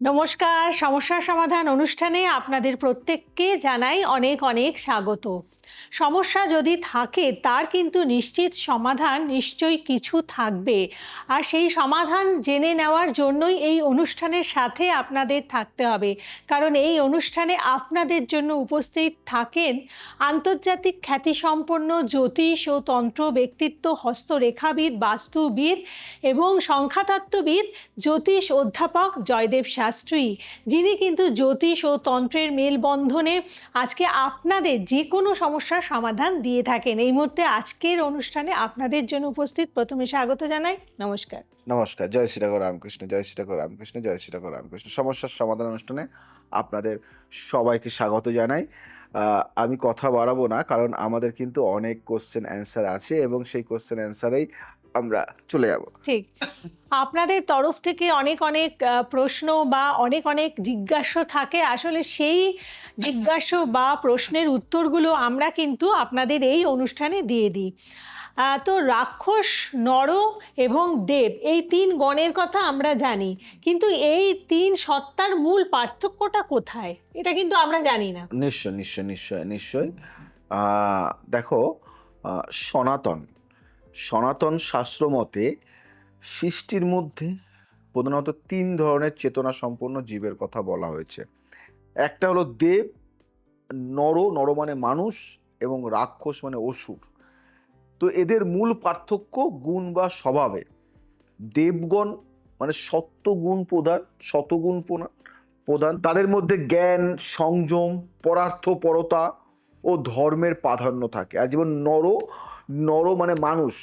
নমস্কার, সমস্যার সমাধান অনুষ্ঠানে আপনাদের প্রত্যেককে জানাই অনেক অনেক স্বাগত। সমস্যা যদি থাকে তার কিন্তু নিশ্চিত সমাধান নিশ্চয়ই কিছু থাকবে। আর সেই সমাধান জেনে নেওয়ার জন্যই এই অনুষ্ঠানের সাথে আপনাদের থাকতে হবে। কারণ এই অনুষ্ঠানে আপনাদের জন্য উপস্থিত থাকেন আন্তর্জাতিক খ্যাতিসম্পন্ন জ্যোতিষ ও তন্ত্র ব্যক্তিত্ব, হস্তরেখাবিদ, বাস্তুবিদ এবং সংখ্যাতত্ত্ববিদ জ্যোতিষ অধ্যাপক জয়দেব শাস্ত্রী, যিনি কিন্তু জ্যোতিষ ও তন্ত্রের মেলবন্ধনে আজকে আপনাদের যে কোনো সমস্যার সমাধান দিয়ে থাকেন। এই মুহূর্তে আজকের অনুষ্ঠানে আপনাদের জন্য উপস্থিত প্রথমে স্বাগত জানাই। নমস্কার। নমস্কার। জয় শ্রী ঠাকুর রামকৃষ্ণ, জয় শ্রী ঠাকুর রামকৃষ্ণ, জয় শ্রী ঠাকুর রামকৃষ্ণ। সমস্যার সমাধান অনুষ্ঠানে আপনাদের সবাইকে স্বাগত জানাই। আমি কথা বাড়াবো না, কারণ আমাদের কিন্তু অনেক কোয়েশ্চেন অ্যান্সার আছে এবং সেই কোয়েশ্চেন অ্যান্সারেই আমরা চলে যাব। ঠিক। আপনাদের তরফ থেকে অনেক অনেক প্রশ্ন বা অনেক অনেক জিজ্ঞাসা থাকে। আসলে সেই জিজ্ঞাসা বা প্রশ্নের উত্তরগুলো আমরা কিন্তু আপনাদের এই অনুষ্ঠানে দিয়ে দিই। তো রাক্ষস, নর এবং দেব এই ৩ গণের কথা আমরা জানি। কিন্তু এই ৩ সত্তার মূল পার্থক্যটা কোথায়? এটা কিন্তু আমরা জানি না। নিশ্চয়, নিশ্চয়, নিশ্চয়, নিশ্চয়ই। আ দেখো, আ সনাতন, সনাতন শাস্ত্র মতে সৃষ্টির মধ্যে প্রধানত ৩ ধরনের চেতনা সম্পন্ন জীবের কথা বলা হয়েছে। একটা হলো দেব, নর মানে মানুষ, এবং রাক্ষস মানে অসুর। তো এদের মূল পার্থক্য গুণ বা স্বভাবে। দেবগণ মানে সত্ত্বগুণ প্রধান, শতগুণ প্রধান। তাদের মধ্যে জ্ঞান, সংযম, পরার্থপরতা ও ধর্মের প্রাধান্য থাকে। আর যেমন নর মানে মানুষ,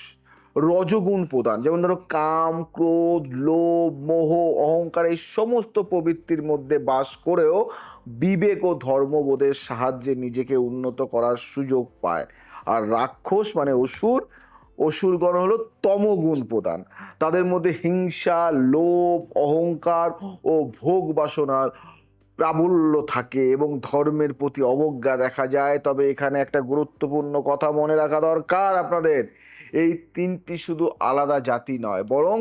রজগুণ প্রধান। যেমন ধরো কাম, ক্রোধ, লোভ, মোহ, অহংকার এই সমস্ত প্রবৃত্তির মধ্যে বাস করেও বিবেক ও ধর্মবোধের সাহায্যে নিজেকে উন্নত করার সুযোগ পায়। আর রাক্ষস মানে অসুরগণ হলো তমগুণ প্রধান। তাদের মধ্যে হিংসা, লোভ, অহংকার ও ভোগ বাসনার প্রাবল্য থাকে এবং ধর্মের প্রতি অবজ্ঞা দেখা যায়। তবে এখানে একটা গুরুত্বপূর্ণ কথা মনে রাখা দরকার আপনাদের, এই ৩টি শুধু আলাদা জাতি নয়, বরং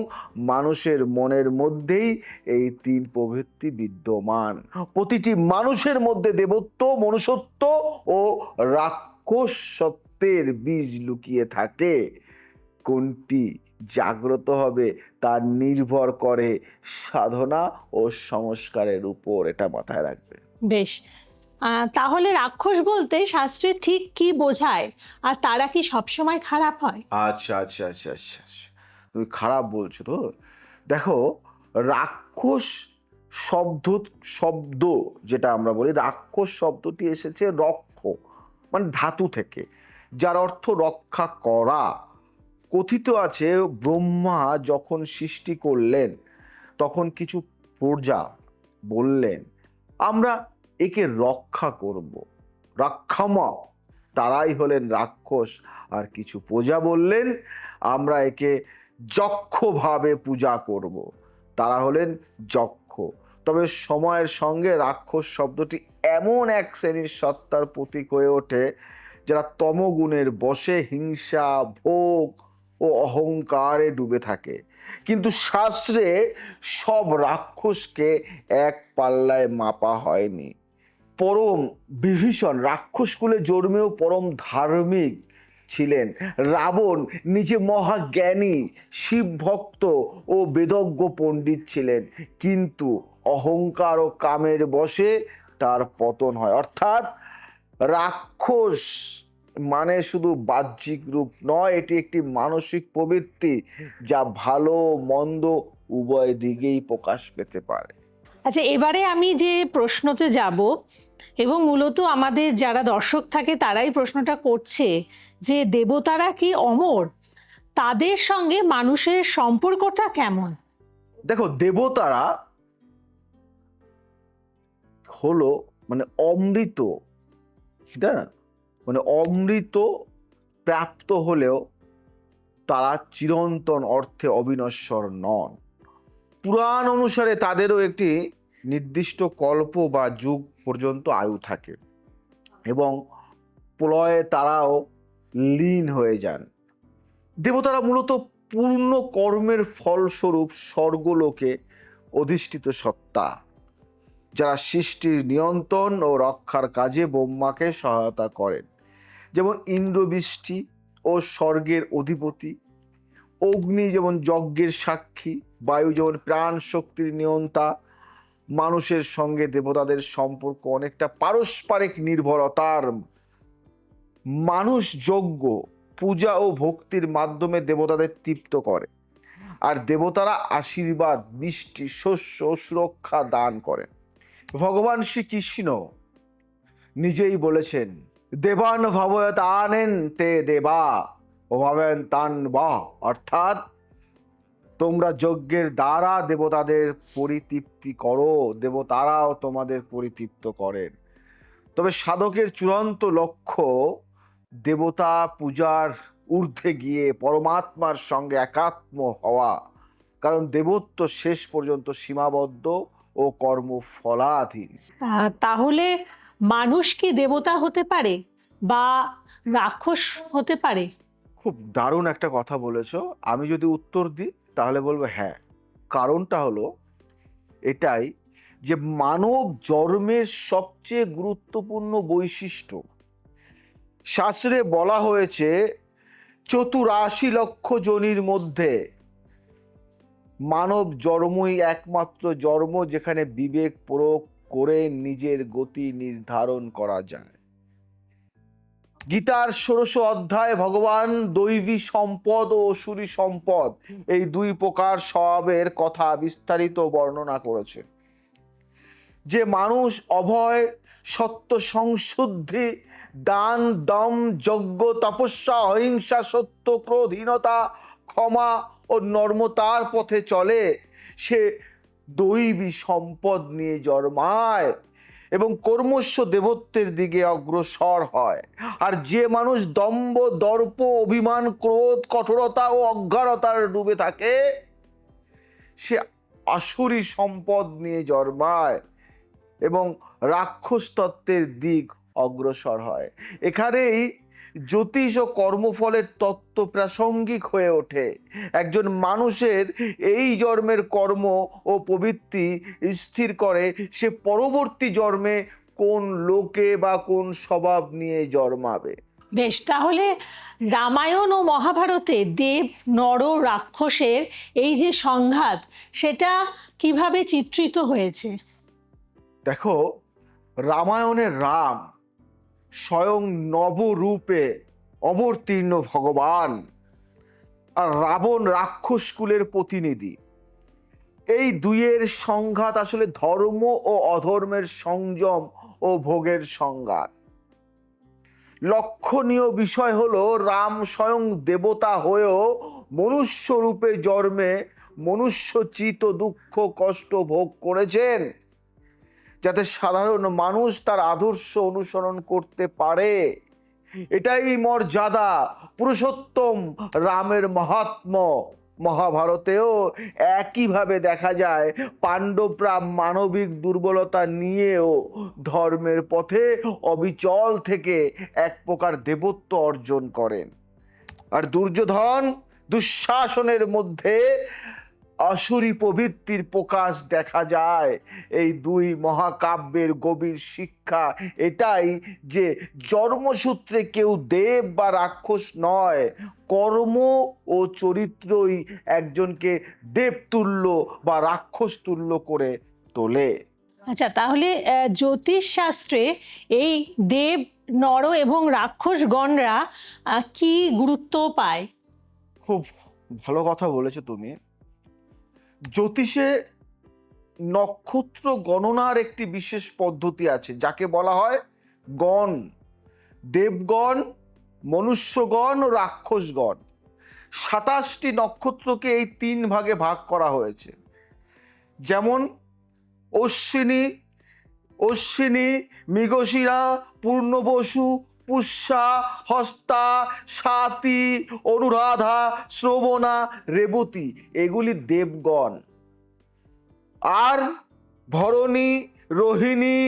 মানুষের মনের মধ্যেই এই ৩ প্রবৃত্তি বিদ্যমান। প্রতিটি মানুষের মধ্যে দেবত্ব, মনুষ্যত্ব ও রাক্ষসত্বের বীজ লুকিয়ে থাকে। কোনটি জাগ্রত হবে তা নির্ভর করে সাধনা ও সংস্কারের উপর, এটা মাথায় রাখবে। বেশ। তাহলে রাক্ষস বলতে শাস্ত্রে ঠিক কি বোঝায়? আর তারা কি সবসময় খারাপ হয়? আচ্ছা, আচ্ছা, আচ্ছা, আচ্ছা, আচ্ছা। তুমি খারাপ বলছো তো। দেখো, রাক্ষস শব্দ শব্দ যেটা আমরা বলি, রাক্ষস শব্দটি এসেছে রক্ষ মানে ধাতু থেকে, যার অর্থ রক্ষা করা। কথিত আছে ব্রহ্মা যখন সৃষ্টি করলেন তখন কিছু প্রজা বললেন, আমরা একে রক্ষা করব, রাক্ষামা। তারাই হলেন রাক্ষস। আর কিছু প্রজা বললেন, আমরা একে যক্ষভাবে পূজা করব, তারা হলেন যক্ষ। তবে সময়ের সঙ্গে রাক্ষস শব্দটি এমন এক শ্রেণীর সত্তার প্রতীক হয়ে ওঠে যারা তমগুণের বশে হিংসা, ভোগ ও অহংকারে ডুবে থাকে। কিন্তু শাস্ত্রে সব রাক্ষসকে এক পাল্লায় মাপা হয়নি। পরম বিভীষণ রাক্ষসকুলে জন্মেও পরম ধার্মিক ছিলেন। রাবণ নিজে মহাজ্ঞানী, শিব ভক্ত ও বেদজ্ঞ পণ্ডিত ছিলেন, কিন্তু অহংকার ও কামের বশে তার পতন হয়। অর্থাৎ রাক্ষস মানে শুধু বাহ্যিক রূপ নয়, এটি একটি মানসিক প্রবৃত্তি যা ভালো মন্দ উভয় দিকেই প্রকাশ পেতে পারে। আচ্ছা, এবারে আমি যে প্রশ্নতে যাব, এবং মূলত আমাদের যারা দর্শক থাকে তারাই প্রশ্নটা করছে যে দেবতারা কি অমর? তাদের সঙ্গে মানুষের সম্পর্কটা কেমন? দেখো, দেবতারা হলো মানে অমৃত, ঠিক না? মানে অমৃত প্রাপ্ত হলেও তারা চিরন্তন অর্থে অবিনশ্বর নন। পুরাণ অনুসারে তাদেরও একটি নির্দিষ্ট কল্প বা যুগ পর্যন্ত আয়ু থাকে এবং প্রলয়ে তারাও লীন হয়ে যান। দেবতারা মূলত পূর্ণ কর্মের ফলস্বরূপ স্বর্গলোকে অধিষ্ঠিত সত্তা। যারা সৃষ্টির নিয়ন্ত্রণ ও রক্ষার কাজে ব্রহ্মাকে সহায়তা করেন। যেমন ইন্দ্র বৃষ্টি ও স্বর্গের অধিপতি, অগ্নি যেমন যজ্ঞের সাক্ষী, বায়ু যেমন প্রাণ শক্তির নিয়ন্তা। মানুষের সঙ্গে দেবতাদের সম্পর্ক অনেকটা পারস্পরিক নির্ভরতার। মানুষ যজ্ঞ, পূজা ও ভক্তির মাধ্যমে দেবতাদের তৃপ্ত করে, আর দেবতারা আশীর্বাদ, বৃষ্টি, শস্য, সুরক্ষা দান করেন। ভগবান শ্রীকৃষ্ণ নিজেই বলেছেন, দেবান ভবতানেন তে দেবা ভাবেন তান বা, অর্থাৎ তোমরা যজ্ঞের দ্বারা দেবতাদের পরিতৃপ্তি করো, দেবতারাও তোমাদের পরিতৃপ্ত করেন। তবে সাধকের চূড়ান্ত লক্ষ্য দেবতা পূজার ঊর্ধ্বে গিয়ে পরমাত্মার সঙ্গে একাত্ম হওয়া, কারণ দেবত্ব শেষ পর্যন্ত সীমাবদ্ধ ও কর্মফলাধীন। তাহলে মানুষ কি দেবতা হতে পারে বা রাক্ষস হতে পারে? খুব দারুণ একটা কথা বলেছো। আমি যদি উত্তর দিই তাহলে বলবো হ্যাঁ। কারণটা হলো এটাই যে মানব জন্মের সবচেয়ে গুরুত্বপূর্ণ বৈশিষ্ট্য, শাস্ত্রে বলা হয়েছে 84 লক্ষ যোনির মধ্যে মানব জন্মই একমাত্র জন্ম যেখানে বিবেক প্রয়োগ করে নিজের গতি নির্ধারণ করা যায়। গীতার 16 অধ্যায়ে ভগবান দৈবী সম্পদ ও অসুরী সম্পদ এই দুই প্রকার স্বভাবের কথা বিস্তারিত বর্ণনা করেছে। যে মানুষ অভয়, সত্য সংশুদ্ধি, দান, দম, যজ্ঞ, তপস্যা, অহিংসা, সত্য, ক্রোধহীনতা, ক্ষমা ও নর্মতার পথে চলে, সে দৈবী সম্পদ নিয়ে জন্মায় এবং কর্মস্য দেবত্বের দিকে অগ্রসর হয়। আর যে মানুষ দম্ভ, দর্প, অভিমান, ক্রোধ, কঠোরতা ও অজ্ঞানতার ডুবে থাকে, সে আসুরী সম্পদ নিয়ে জন্মায় এবং রাক্ষস তত্ত্বের দিক অগ্রসর হয়। এখানেই জ্যোতিষ ও কর্মফলের তত্ত্ব প্রাসঙ্গিক হয়ে ওঠে। একজন মানুষের এই জন্মের কর্ম ও প্রবৃত্তি স্থির করে সে পরবর্তী জন্মে কোন লোকে বা কোন স্বভাব নিয়ে জন্মাবে। বেশ, তাহলে রামায়ণ ও মহাভারতে দেব, নর, রাক্ষসের এই যে সংঘাত, সেটা কিভাবে চিত্রিত হয়েছে? দেখো, রামায়ণের রাম স্বয়ং নবরূপে অবতীর্ণ ভগবান, আর রাবণ রাক্ষস কুলের প্রতিনিধি। এই দুইয়ের সংঘাত আসলে ধর্ম ও অধর্মের সংযম ও ভোগের সংঘাত। লক্ষণীয় বিষয় হলো রাম স্বয়ং দেবতা হয়েও মনুষ্য রূপে জন্মে মনুষ্যচিত দুঃখ কষ্ট ভোগ করেছেন, যাতে সাধারণ মানুষ তার আদর্শ অনুসরণ করতে পারে। এটাই মর্যাদা, পুরুষোত্তম রামের মাহাত্ম্য। মহাভারতেও একইভাবে দেখা যায় পাণ্ডবরা মানবিক দুর্বলতা নিয়েও ধর্মের পথে অবিচল থেকে এক প্রকার দেবত্ব অর্জন করেন। আর দুর্যোধন দুঃশাসনের মধ্যে আসুরি প্রবৃত্তির প্রকাশ দেখা যায়। এই দুই মহাকাব্যের গভীর শিক্ষা এটাই যে জন্মসূত্রে কেউ দেব বা রাক্ষস নয়, কর্ম ও চরিত্রই একজনকে দেবতুল্য বা রাক্ষস তুল্য করে তোলে। আচ্ছা, তাহলে জ্যোতিষ শাস্ত্রে এই দেব, নর এবং রাক্ষসগণরা কি গুরুত্ব পায়? খুব ভালো কথা বলেছো তুমি। জ্যোতিষে নক্ষত্র গণনার একটি বিশেষ পদ্ধতি আছে যাকে বলা হয় গণ। দেবগণ, মনুষ্যগণ ও রাক্ষসগণ। 27টি নক্ষত্রকে এই 3 ভাগে ভাগ করা হয়েছে। যেমন অশ্বিনী, মৃগশিরা, পূর্ণবসু, পুষ্যা, হস্তা, স্বাতী, অনুরাধা, শ্রবণা, রেবতী, এগুলি দেবগণ। আর ভরণী, রোহিণী,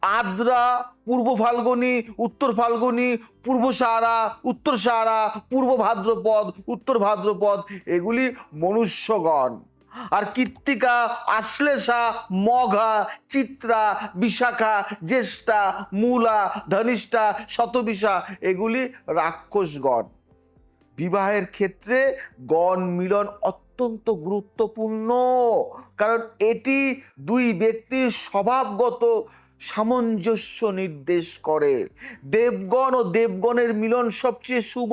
আদ্রা, পূর্ব ফাল্গুনী, উত্তর ফাল্গুনী, পূর্ব সাহারা, উত্তর সাহারা, পূর্ব ভাদ্রপদ, উত্তর ভাদ্রপদ, এগুলি মনুষ্যগণ। আর কৃত্তিকা, আশ্লেষা, মঘা, চিত্রা, বিশাখা, জ্যেষ্ঠা, মূলা, ধনিষ্ঠা, শতবিশা এগুলি রাক্ষসগণ। বিবাহের ক্ষেত্রে গণ মিলন অত্যন্ত গুরুত্বপূর্ণ, কারণ এটি দুই ব্যক্তির স্বভাবগত সামঞ্জস্য নির্দেশ করে। দেবগণ ও দেবগণের মিলন সবচেয়ে শুভ,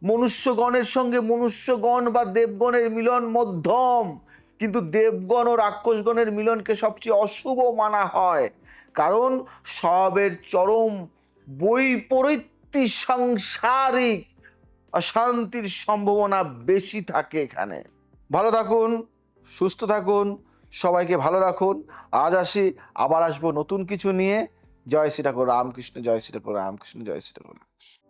মনুষ্যগণের সঙ্গে মনুষ্যগণ বা দেবগণের মিলন মধ্যম, কিন্তু দেবগণ ও রাক্ষসগণের মিলনকে সবচেয়ে অশুভ মানা হয়, কারণ স্বভাবের চরম বৈপরীত্যি সাংসারিক অশান্তির সম্ভাবনা বেশি থাকে এখানে। ভালো থাকুন, সুস্থ থাকুন, সবাইকে ভালো রাখুন। আজ আসি, আবার আসবো নতুন কিছু নিয়ে। জয় শ্রী ঠাকুর রামকৃষ্ণ, জয় শ্রী ঠাকুর রামকৃষ্ণ, জয় শ্রী ঠাকুর রামকৃষ্ণ।